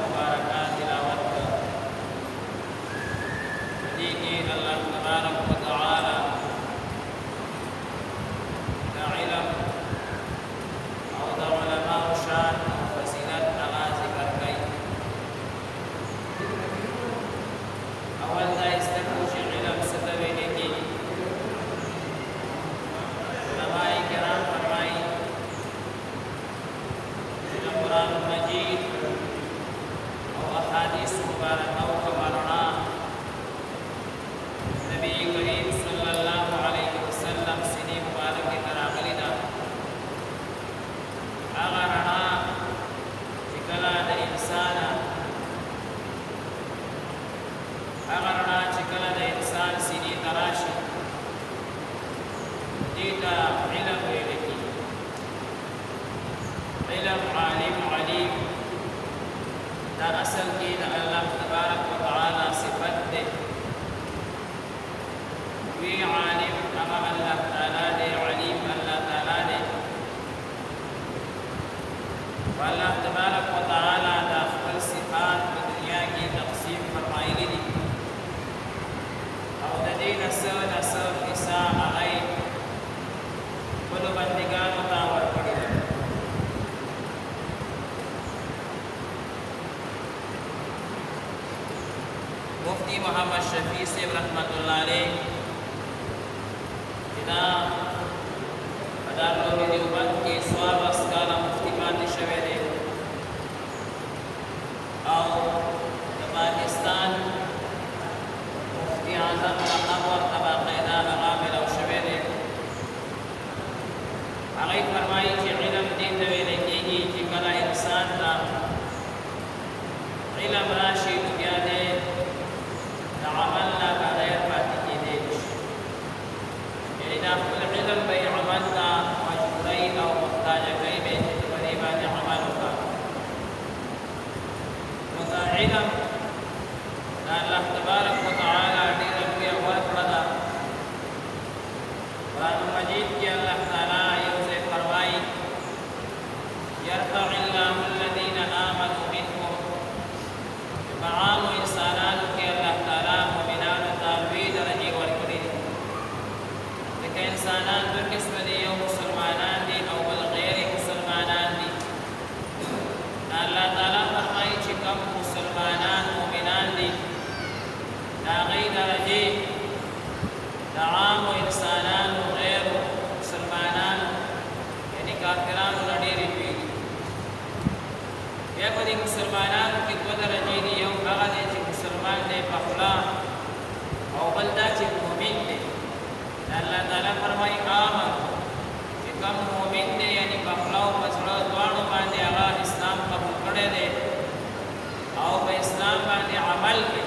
مبارکه تلاوت کړه. دې کې الله تبارک وتعالى د علم او د علماء شان او فضیلت هغه ذکر کوي. اول دا استکو چې علم څه ته ویل کېږي. علماء کرام فرمایي چې قرآن مجید او احادیث مبارکه او خبرونه نبی کریم صلی الله علیه وسلم سینې مبارکې ته راغلې ده. هغه رڼا چې کله د انسان سینې ته راشي دې ته علم ویل کېږي. علم عالم علیم دا اصل کې د الله تبارک وتعالى صفت ده. وی عالم هغه الله تعالی دی، علیم الله تعالی دی. والله تبارک وتعالى دا خپل صفات په دنیا کې تقسیم فرمایلي دي او د دې نسل حصہ هغه خپلو بندګانو ته ورکړي ده. مفتی محمد شفیع صاحب رحمت الله علیه دا دارالعلوم دیوبند کې څوارلس کاله مفتي پاتې شوی دی او د پاکستان مفتی اعظم لقب ورته باقاعده هغه ملو شوی دی. هغوی فرمایي چې علم دې ته ویلی کېږي چې کله انسان ته علم راشي نو بیا دی د عمل نه بغیر پاتې کېدی شي. یعنې دا خپل علم به یې عمل ته مجبوروي او محتاجه کوي به چې په دې باندې عمل وکړه. نو دا علم دا الله تبارک وتعالى ډېره لویه ورکړه ده. قرآن مجید کې الله تعالی یو ځای فرمایي یرفع الله الذین آمنوا منکم. په عامو انسانانو کې الله تعالی مؤمنانو ته لوی درجې ورکړي دي. ځکه انسانان دوه قسمه دي، یو مسلمانان دي او بل غیر مسلمانان دي. الله تعالی فرمایي چې کوم مسلمانان مؤمنان دي د هغوی درجې د عامو انسانانو غیر مسلمانانو یعنې کافرانو نه ډېرې لوی دي. بیا په دې مسلمانانو کې دوه درجې دي، یو هغه دی چې مسلمان دی په خوله او بل دا چې مؤمن دی. الله تعالی فرمایي آمن چې کوم مؤمن دی یعنې په خوله او په زړه دواړو باندې هغه اسلام قبول کړی دی او په اسلام باندې عمل کوي،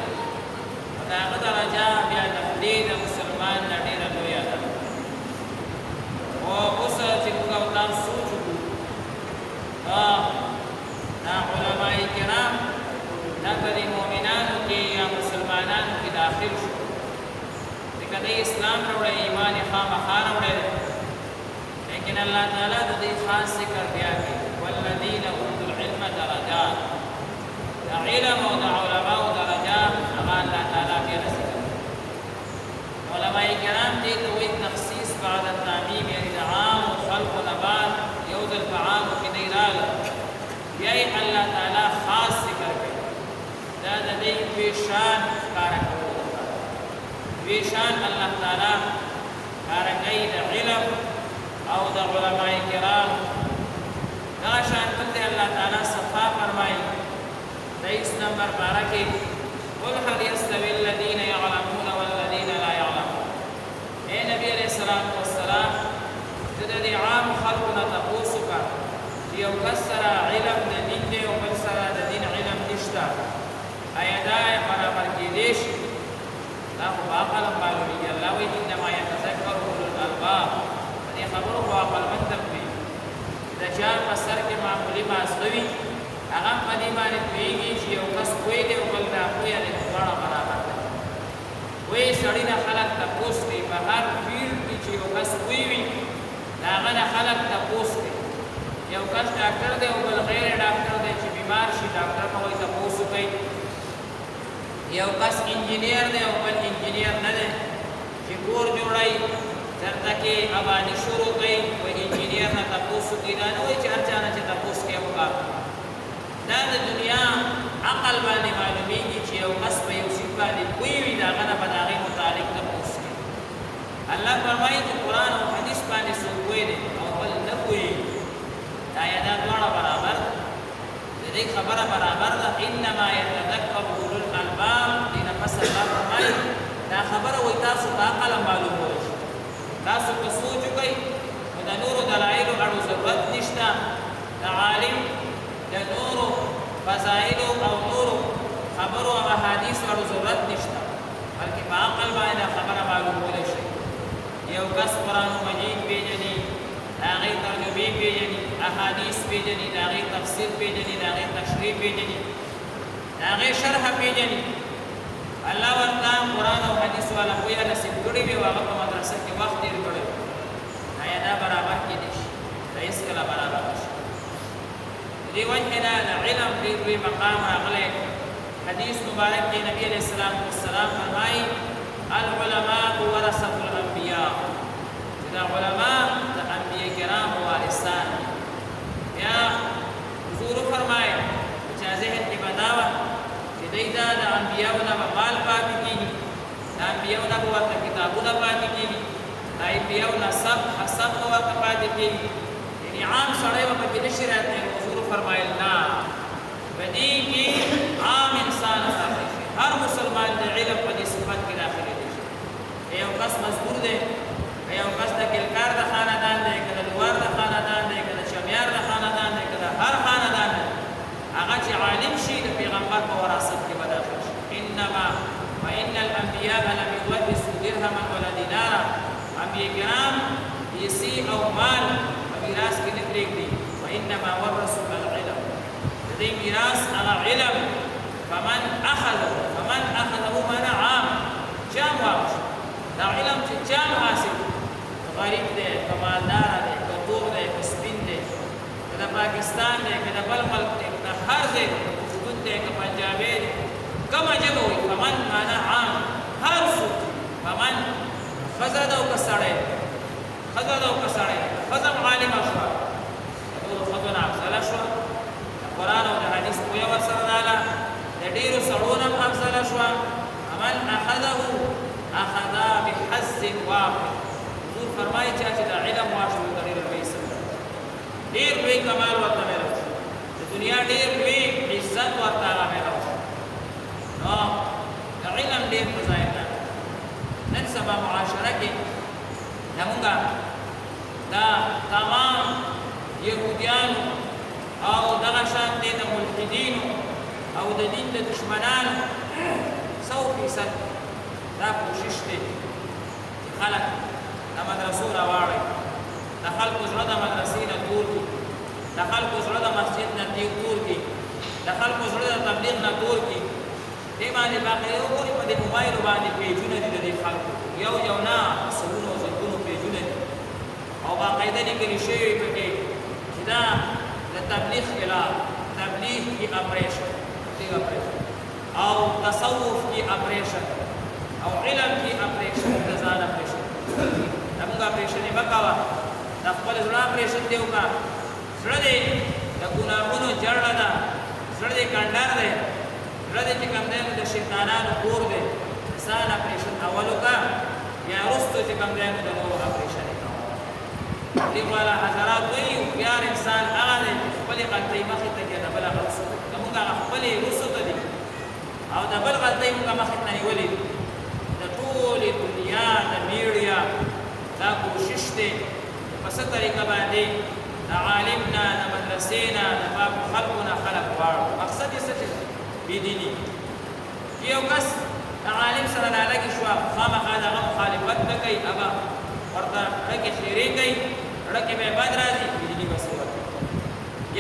نو د هغه درجه بیا د خدای د مسلمان نه ډېره لویه ده. خو اوس چې موږ او تاسو سوچ وکړو دا علماء کرام دا په دې مؤمنانو کې یا مسلمانانو کې داخل شو، ځکه دوی اسلام راوړی، ایمان یې خامخا راوړی دی. لیکن الله تعالی د دې خاص ذکر بیا کوي والذین اوتوا العلم درجات. د علم او د علماو درجات هغه الله تعالی بیا ذکر کوي. علماء کرام دې ته وایي تخصیص بعد التعمیم، یعنې د عامو خلقو نه بعد یو ځل په عامو کې دی راغله بیا یې الله تعالی خاص ذکر کوي. دا د دې لوی شان ښکاره کولو لپاره لوی شان الله تعالی ښکاره کوي د علم او د علماء کرام. دغه شان بل دی الله تعالی صفا فرمایي 23 نمبر پاره کې قل هل یستوی الذین یعلمون والذین لا یعلمون. اے نبی علیہ السلام ته د دې عام خلقو نه تپوس وکړه چې یو کس سره علم د دین دی او بل سره د دین علم نشته، آیا دا برابر کېدی شي؟ دا خو په عقل معلومېږي. الله وایي انما یتذکر اولو الالباب. په دې خبرو خو عقلمند ته پوهېږي. د چا په سر کې معمولي مازغه وي هغه په دې باندې پوهېږي چې یو کس پوه دی او بل ناپوهه دی، دواړه برابر دي. وایي سړي نه خلک تپوس کوي په هر فیلډ کې چې یو کس پوه وي د هغه نه خلک تپوس کوي. یو کس ډاکټر دی او بل غیر ډاکټر دی چې بیمار شي ډاکټر به وایي تپوس وکړئ. یو کس انجینیر دی او بل انجینیر نه دی چې کور جوړوي چېرته کې ابادي شروع کوي وایي انجینیر نه تپوس وکړي. دا نه وایي چې هر چا نه چې تپوس کوي وکړه. دا د دنیا عقل باندې معلومیږي چې یو کس په یو شي باندې پوه وي د هغه نه به د هغې متعلق تپوس کوي. الله فرمایي چې قرآن او حدیث باندې څوک پوه دی او بل نه پوهېږي دا یا دا دواړه برابر د دې خبره برابر ده. انما یتذکر اولو الالباب دې نه پس الله فرمایي دا خبره وایي تاسو په عقل معلومولی شي. تاسو که سوچ وکئ نو د نورو دلایلو اړو ضرورت نشته. د عالم د نورو فضایلو او نورو خبرو او احادیثو اړو ضرورت نشته بلکې په عقل باندې خبره معلومولی شي. یو کس قرآن مجید پیژني د هغې ترجمې پیژني احادیث پیژني د هغې تفسیر پیژني د هغې تشریح پیژني د هغې شرحه پیژني. الله ورته قرآن او حدیث والا پوهه نصیب کړې وي او هغه په مدرسه کې وخت تېر کړی وي آیا دا برابر کېدی شي؟ دا هېڅکله برابر نه شي. د دې وجې نه د علم ډېر لوی مقام راغلی. حدیث مبارک کې نبي علیه السلام فرمایي العلماء ورثة الانبیاء چې دا علما د انبیاء کرامو وارثان. بیا حضور فرمایي چې ذهن کې به دا وه چې دوی دا د انبیاو نه به مال پاتې کېږي د انبیاو نه به ورته کتابونه پاتې کېږي د انبیاو نه حسب به ورته پاتې کېږي. یعنې عام سړی به پکې نه شي راتلی. حضور فرمایل نه په دې کې عام انسان داخل شي. هر مسلمان د علم په دې صفت کې داخلېدی شي. یو کس مزدور دی یو کس د کلکار د خاندان دی که د لوار د خاندان دی که د شمیار د خاندان دی که د هر خاندان دی هغه چې عالم شي د پیغمبر په وراثت کې به داخل شي. انما وان الانبیاء لم یورثوا درهما ولا دینارا. انبیاء کرام پیسې او مال په میراث کې نه پرېږدي. وانما ورثوا العلم. د دې میراث هغه علم فمن اخذه معنی عام جام واخلي. دا علم چې جام حاصل غریب دی که مالدار دی که تور دی که سپین دی که د پاکستان دی که د بل ملک دی که هر ځای دی اردن دی که پنجابی دی کومه ژبه وایي فمن معنی عام هر څوک فمن ښځه ده او که سړی ښځه ده او که سړی ښځه هم عالمه شوه د ټولو ښځو نه افضله شوه د قرآن او د حدیث پوهه ورسره راغله د ډېرو سړو نه هم افضله شوه. فمن اخذه اخذ بحظ واحد. حضور فرمایي چا چې د علم واخلي د ډېر لوی څه ډېر لوی کمال ورته میلاو شي. د دنیا ډېر لوی عزت ورته هغه میلاو شي. نو د علم ډېر فضایل ده. نن سبا معاشره کې زمونږ دا تمام یهودیانو او دغه شانتې د ملحدینو او د دین د دشمنانو 100% دا کوشش دی چې خلک د مدرسو راواړوي د خلکو زړه د مدرسې نه دور کړي د خلکو زړه د مسجد نه دور کړي د خلکو زړه د تبلیغ نه دور کړي. دې باندې باقاعده وګورئ په دې موبایلو باندې پیجونه دي د دې خلکو یو نه سلونو او زرګونو پیجونه دي او باقاعده لیکلي شوي پکې چې دا د تبلیغ خلاف تبلیغ کی اپریشن او تصوف کی اپریشن او علم کی اپریشن د ځان اپریشن زموږ اپریشن یې مه کوه د خپل زړه اپریشن دې وکړه. زړه دې د ګناهونو جړه ده زړه دې کنډر دی زړه دې چې کوم دی نو د شیطانانو کور دی. ځان اپریشن اول وکړه بیا وروستو چې کوم دی نو د نورو اپریشن یې کوه. دې والا حضرات وایي هوښیار انسان هغه دی چې خپلې غلطۍ مخې ته کړي د بله غلطۍ زموږ هغه خپلې وروستو ته دي او د بل غلطۍ موږ مخې ته نیولې دي. د ټولې دنیا د میډیا دا کوشش دی چې په څه طریقه باندې د عالم نه د مدرسې نه د پاکو خلکو نه خلک واړو. مقصد یې څه دی؟ بېدیني. یو کس د عالم سره رالګې شوه خامخا د هغه مخالفت نه کوي هغه ورته ډکې خیرې کوي ډکې به یې بد راځي بېدیني بسې ورکوي.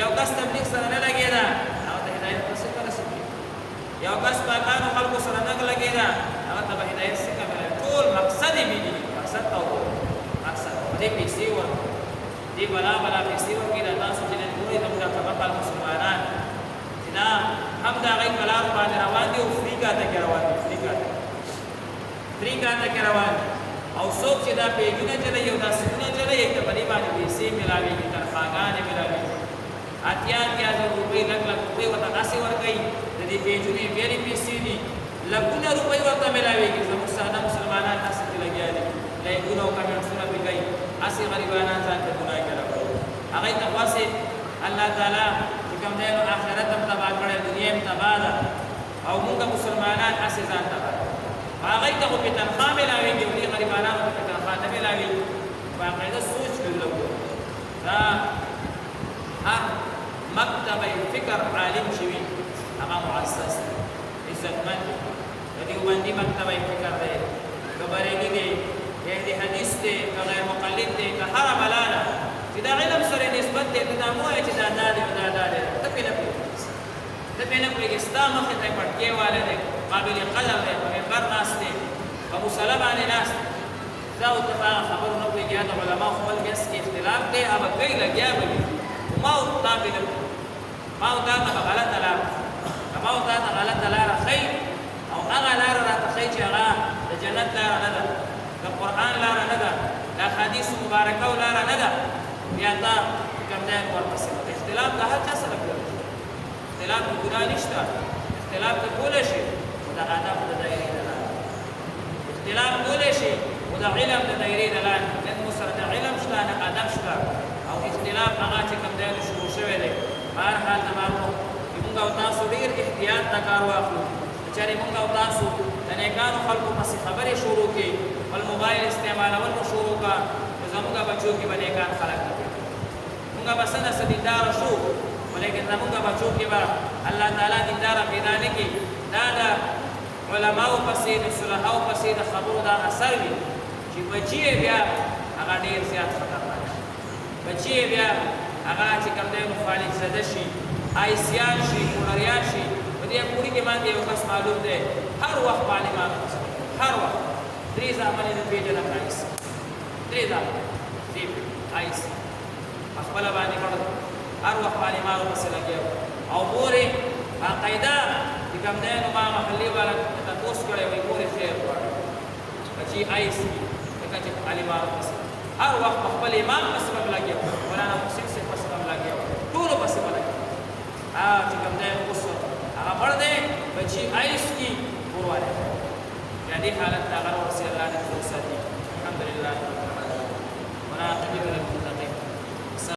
یو کس تبلیغ سره نه لګېده هغه ته هدایت به څنګه رسېږي. یو کس پاکانو خلکو سره نه لګېده هغه ته به هدایت څنګه ملوي. ټول مقصد یې بېدیني مقصد ته وګورئ مقصد دې پیسې ورکوي دې بلا پیسې ورکوي. دا تاسو چې نن ګورئ زموږ هغه مسلمانان چې نه هم د هغې په لارو باندې روان دي او افریقا ته کې روان دي افریقا ته کې روان دي او څوک چې دا پیجونه چلوي او دا سیټونه چلوي ته په دې باندې پیسې ملاوېږي تنخواګانې ملاوېږي اتیا زره روپۍ لږ روپۍ ورته داسې ورکوي د دې پیجونې ډېرې پیسې دي لکونه روپۍ ورته ملاوېږي زموږ ساده مسلمانان داسې کې لګیا دي لایکونه او کمنټسونه پرې کوي هسې غریبانان ځان ته ګناه کې راکوي هغې ته خواسې الله تعالی چې کوم دی نو آخرت هم تباه کړی دنیا هم تباه ده او موږ مسلمانان هسې ځان تباه هغې ته خو پې تنخوا ملاوېږي او دې غریبانانو ته پې تنخوا نه ملاوېږي باقاعده سوچ کړي دا هر مکتب فکر عالم چې وي هغه معزز دی عزتمند دی د دیوبندي مکتب فکر دی که بریلي دی اهل حدیث دی که غیر مقلد دی که هره بلا ده چې دا علم سره نسبت دی ته دا مه وایې چې دا دا دی او دا دا دی ته پې نه پوهېږې ته پې نه پوهېږې ستا مخې ته پټکې والی دی قابل قدر دی په منبر ناست دی په مصله باندې ناست دا ورته په هغه خبرو نه پوهېږي یا د علماو خپل منځ کې اختلاف دی هغه کوي لګیا به وي ما او تا پې نه پوهېږي ما او تا ته به غلطه لاره ما او تا ته غلطه لاره ښیي او هغه لاره راته ښیي چې هغه د جنت لاره نه ده د قرآن لاره نه ده د احادیثو مبارکو لاره نه ده بیا تا کوم دی ورپسې اختلاف د هر چا سره کولی شي اختلاف د ګناه نشته اختلاف ته کولی شي خو د ادب د دایرې نه لاندې اختلاف کولی شي خو د علم د دایرې نه لاندې نن مو سره د علم شته نه ادب شته او اختلاف هغه چې کوم دی شروع شوی دی په هر حال زما ورو چې موږ او تاسو ډېر احتیاط ته کار واخلو که چېرې موږ او تاسو د نیکانو خلکو پسې خبرې شروع کړي خپل موبایل استعمالول مو شروع کړه نو زموږ بچو کې به نیکان خلک نه پېژني موږ به څه نه څه دینداره شو ولیکن زموږ بچو کې به الله تعالی دینداره پیدا نه کړي دا د علماو پسې د صلحاو پسې د خبرو دا اثر وي چې بچي یې بیا هغه ډېر زیات خطرناک شي بچي یې بیا هغه چې کوم دی نو فالج زده شي آیسیان شي کولریان شي په دې پورې کې باندې یو کس معلوم دی هر وخت معلمان هر وخت درې زامنې د پېژنم آیس درې زامنې دې آیس خپله باندې کړل هر وخت معلمانو پسې لګیا او مورې باقاعده چې کوم دی نو ما محلي والا تپوس کړی وایي مورې خیر غواړي بچي آیس وي ځکه چې معلمانو پسې هر وخت په خپل امام پسې به لګیا مولانا محسن صاحب پسې به لګیا ټولو پسې به لګیا چې کوم دی اوس هغه مړ دی بچي آیس کي وروالی بیا دې حالت ته هغه ورسې الله نه